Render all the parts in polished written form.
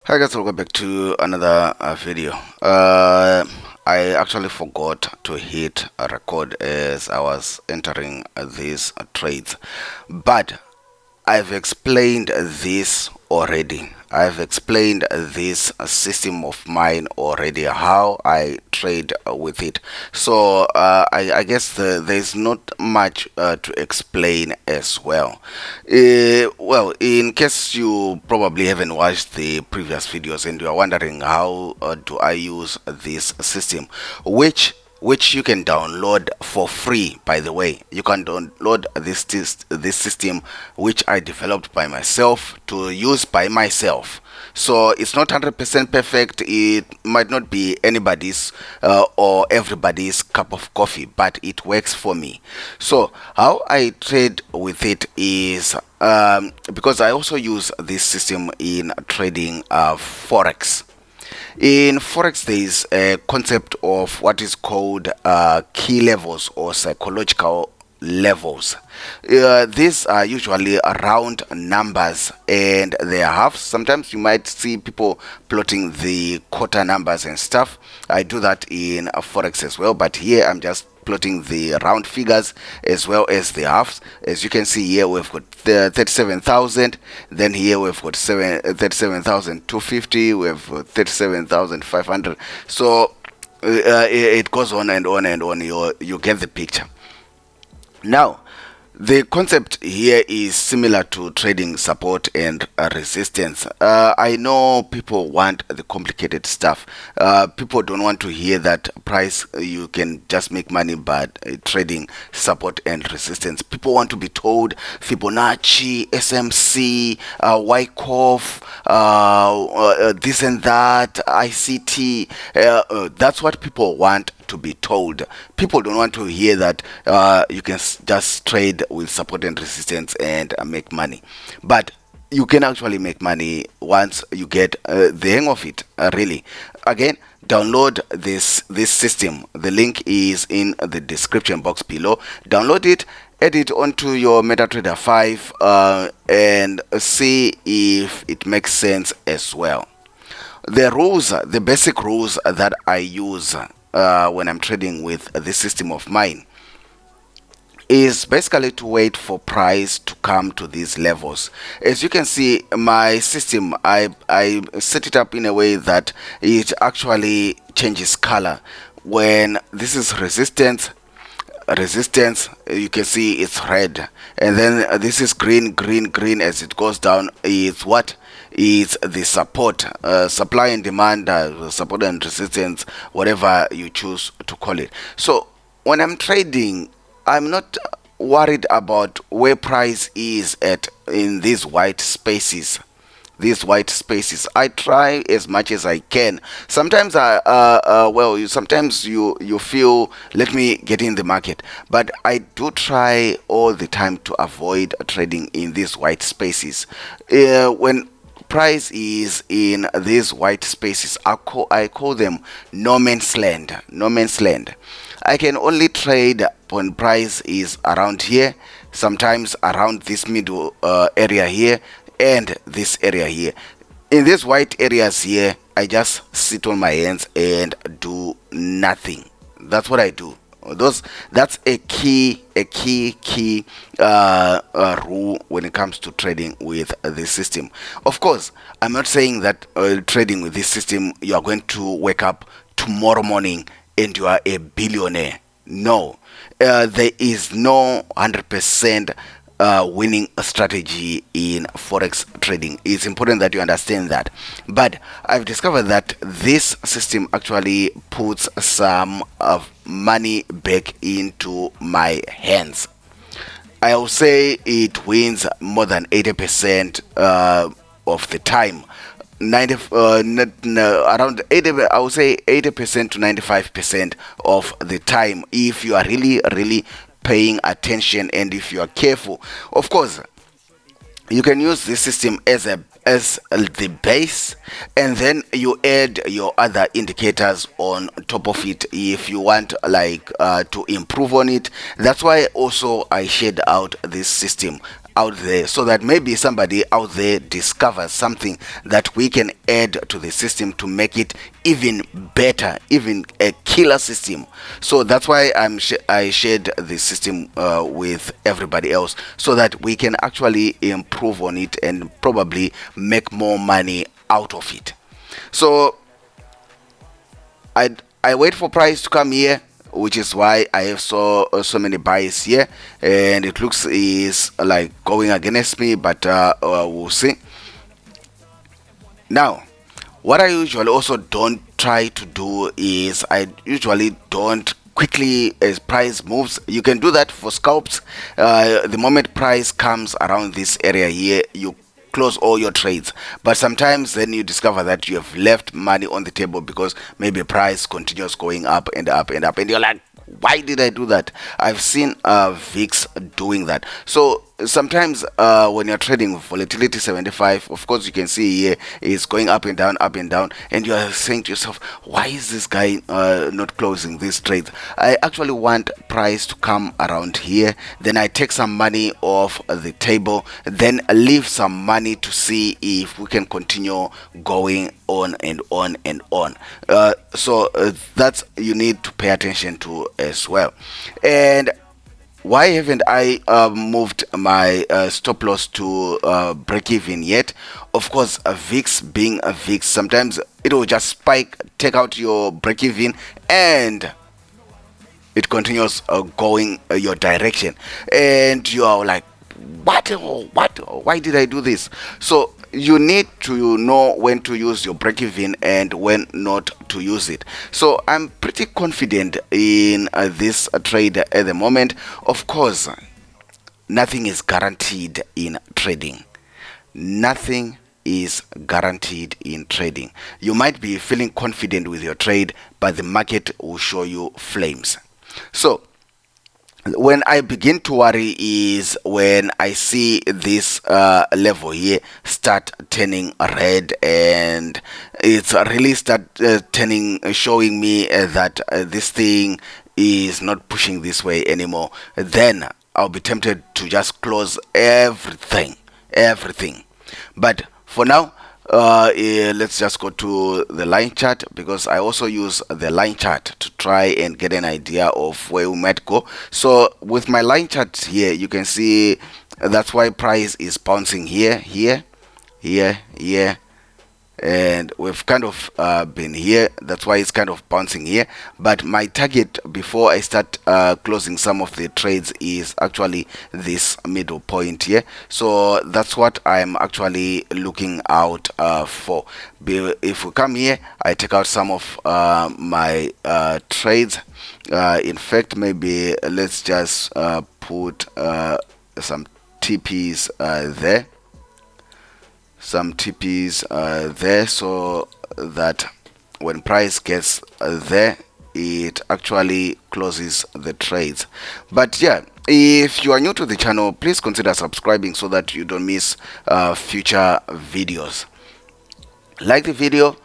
Hi guys, welcome back to another video. I actually forgot to hit a record as I was entering these trades, but I've explained this already. I've explained this system of mine already, how I trade with it. So I guess there's not much to explain as well. Well, in case you probably haven't watched the previous videos and you are wondering how do I use this system, which you can download for free. By the way, you can download this system which I developed by myself to use by myself. So it's not 100% perfect. It might not be anybody's or everybody's cup of coffee, but it works for me. So how I trade with it is because I also use this system in trading forex. In forex, there is a concept of what is called key levels or psychological levels. These are usually round numbers, and they have, sometimes you might see people plotting the quarter numbers and stuff. I do that in forex as well, but here I'm just plotting the round figures as well as the halves. As you can see here, we've got 37,000. Then here we've got 37,250. We have 37,500. So it goes on and on and on. You get the picture. Now, the concept here is similar to trading support and resistance. I know people want the complicated stuff. People don't want to hear that price you can just make money by trading support and resistance. People want to be told Fibonacci, SMC, Wyckoff, this and that, ICT. That's what people want to be told. People don't want to hear that you can just trade with support and resistance and make money. But you can actually make money once you get the hang of it, really. Again, download this system. The link is in the description box below. Download it, add it onto your MetaTrader 5 and see if it makes sense as well. The rules, the basic rules that I use when I'm trading with this system of mine is basically to wait for price to come to these levels. As you can see, my system, I set it up in a way that it actually changes color. When this is resistance, you can see it's red, and then this is green. As it goes down, it's what is the support, supply and demand, support and resistance, whatever you choose to call it. So when I'm trading, I'm not worried about where price is at in these white spaces. I try as much as I can. Sometimes sometimes you feel, let me get in the market, but I do try all the time to avoid trading in these white spaces. When price is in these white spaces, I call them no man's land. I can only trade when price is around here, sometimes around this middle area here and this area here. In these white areas here, I just sit on my hands and do nothing. That's what I do. That's a key rule when it comes to trading with this system. Of course, I'm not saying that trading with this system you are going to wake up tomorrow morning and you are a billionaire. No, there is no 100% winning strategy in forex trading. It's important that you understand that. But I've discovered that this system actually puts some of money back into my hands. I'll say it wins more than 80% of the time. 90 around 80, I would say 80% to 95% of the time, if you are really paying attention and if you are careful. Of course, you can use this system as the base, and then you add your other indicators on top of it if you want, like to improve on it. That's why also I shared out this system. out there, so that maybe somebody out there discovers something that we can add to the system to make it even better, even a killer system. So that's why I shared the system with everybody else, so that we can actually improve on it and probably make more money out of it. So I wait for price to come here, which is why I have so many buys here, and it looks is like going against me, but we'll see. Now, what I usually also don't try to do is I usually don't quickly as price moves. You can do that for scalps. The moment price comes around this area here, you close all your trades. But sometimes then you discover that you have left money on the table because maybe price continues going up and up and up, and you're like, why did I do that? I've seen VIX doing that. So sometimes when you're trading volatility 75, of course you can see here it's going up and down, and you're saying to yourself, why is this guy not closing these trades? I actually want price to come around here, then I take some money off the table, then leave some money to see if we can continue going on and on and on. So that's you need to pay attention to as well. And why haven't I moved my stop loss to break even yet? Of course, a VIX being a VIX, sometimes it will just spike, take out your break even, and it continues going your direction, and you are like, what, why did I do this? So you need to know when to use your break even and when not to use it. So I'm pretty confident in this trade at the moment. Of course, nothing is guaranteed in trading. Nothing is guaranteed in trading. You might be feeling confident with your trade, but the market will show you flames. So when I begin to worry is when I see this level here start turning red, and it's really start showing me that this thing is not pushing this way anymore. Then I'll be tempted to just close everything. But for now, let's just go to the line chart, because I also use the line chart to try and get an idea of where we might go. So with my line chart here, you can see that's why price is bouncing here, and we've kind of been here. That's why it's kind of bouncing here. But my target before I start closing some of the trades is actually this middle point here. So that's what I'm actually looking out for. If we come here, I take out some of my trades. In fact, maybe let's just put some TPs there. Some TPs there, so that when price gets there, it actually closes the trades. But yeah, if you are new to the channel, please consider subscribing so that you don't miss future videos. Like the video.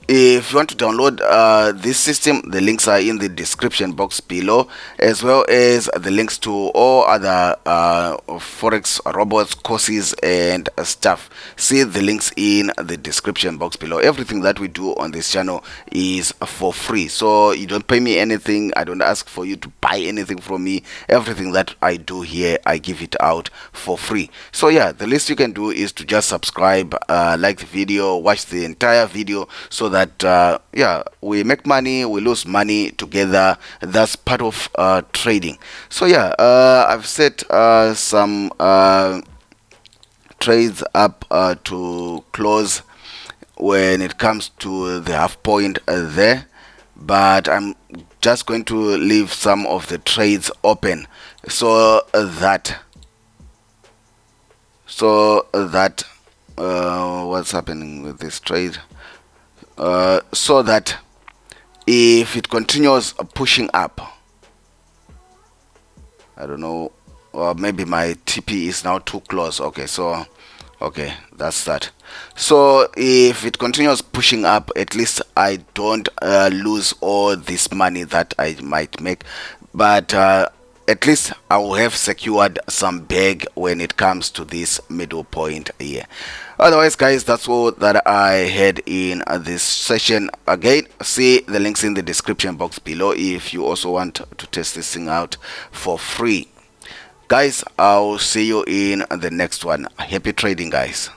If you want to download this system, the links are in the description box below, as well as the links to all other forex robots courses and stuff. See the links in the description box below. Everything that we do on this channel is for free, so you don't pay me anything. I don't ask for you to buy anything from me. Everything that I do here, I give it out for free. So yeah, the least you can do is to just subscribe, like the video, watch the entire video, so that yeah, we make money, we lose money together. That's part of trading. So yeah, I've set some trades up to close when it comes to the half point there, but I'm just going to leave some of the trades open so that what's happening with this trade, so that if it continues pushing up, I don't know, or maybe my TP is now too close. Okay, so okay, that's that. So if it continues pushing up, at least I don't lose all this money that I might make. But at least I will have secured some bag when it comes to this middle point here. Otherwise, guys, that's all that I had in this session. Again, see the links in the description box below if you also want to test this thing out for free. Guys, I'll see you in the next one. Happy trading, guys.